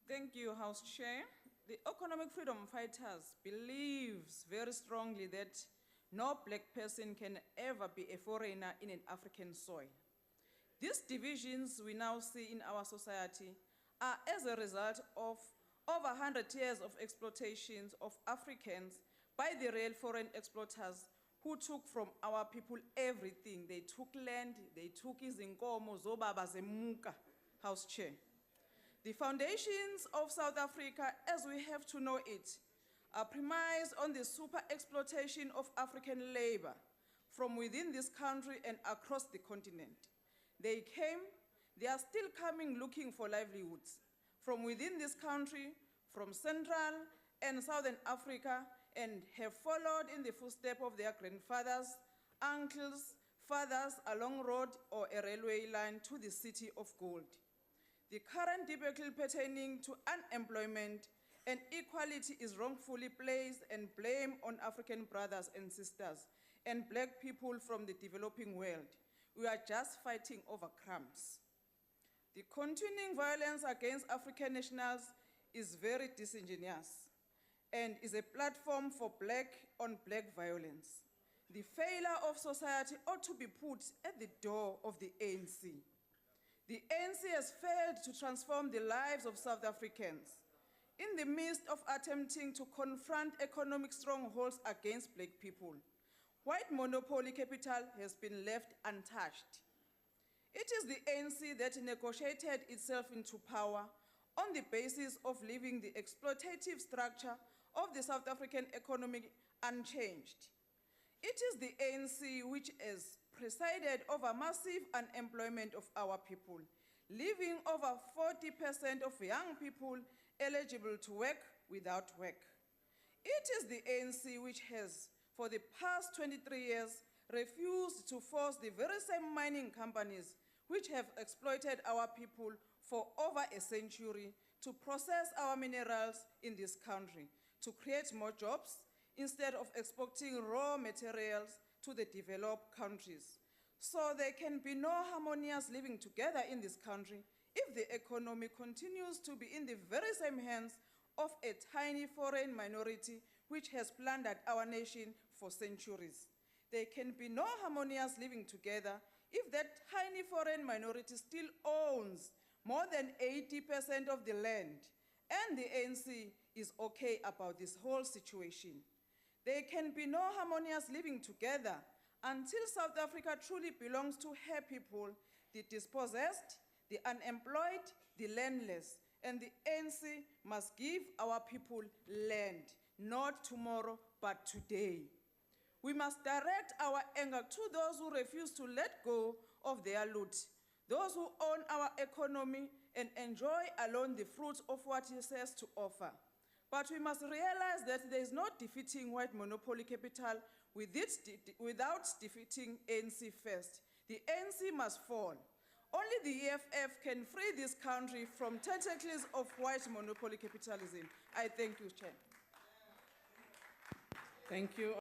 Thank you, House Chair. The Economic Freedom Fighters believes very strongly that no black person can ever be a foreigner in an African soil. These divisions we now see in our society are as a result of over 100 years of exploitations of Africans by the real foreign exploiters who took from our people everything. They took land, they took izinkomo zobaba zemuka, House Chair. The foundations of South Africa, as we have to know it, are premised on the super exploitation of African labor from within this country and across the continent. They are still coming looking for livelihoods from within this country, from Central and Southern Africa, and have followed in the footsteps of their grandfathers, uncles, fathers along road or a railway line to the city of gold. The current debacle pertaining to unemployment and equality is wrongfully placed and blamed on African brothers and sisters and black people from the developing world. We are just fighting over crumbs. The continuing violence against African nationals is very disingenuous and is a platform for black-on-black violence. The failure of society ought to be put at the door of the ANC. The ANC has failed to transform the lives of South Africans. In the midst of attempting to confront economic strongholds against black people, white monopoly capital has been left untouched. It is the ANC that negotiated itself into power on the basis of leaving the exploitative structure of the South African economy unchanged. It is the ANC which has presided over massive unemployment of our people, leaving over 40% of young people eligible to work without work. It is the ANC which has, for the past 23 years, refused to force the very same mining companies which have exploited our people for over a century to process our minerals in this country, to create more jobs, instead of exporting raw materials to the developed countries. So there can be no harmonious living together in this country if the economy continues to be in the very same hands of a tiny foreign minority which has plundered our nation for centuries. There can be no harmonious living together if that tiny foreign minority still owns more than 80% of the land, and the ANC is okay about this whole situation. There can be no harmonious living together until South Africa truly belongs to her people, the dispossessed, the unemployed, the landless, and the ANC must give our people land, not tomorrow, but today. We must direct our anger to those who refuse to let go of their loot, those who own our economy and enjoy alone the fruits of what it has to offer. But we must realize that there is no defeating white monopoly capital without defeating ANC first. The ANC must fall. Only the EFF can free this country from tentacles of white monopoly capitalism. I thank you, Chair. Thank you.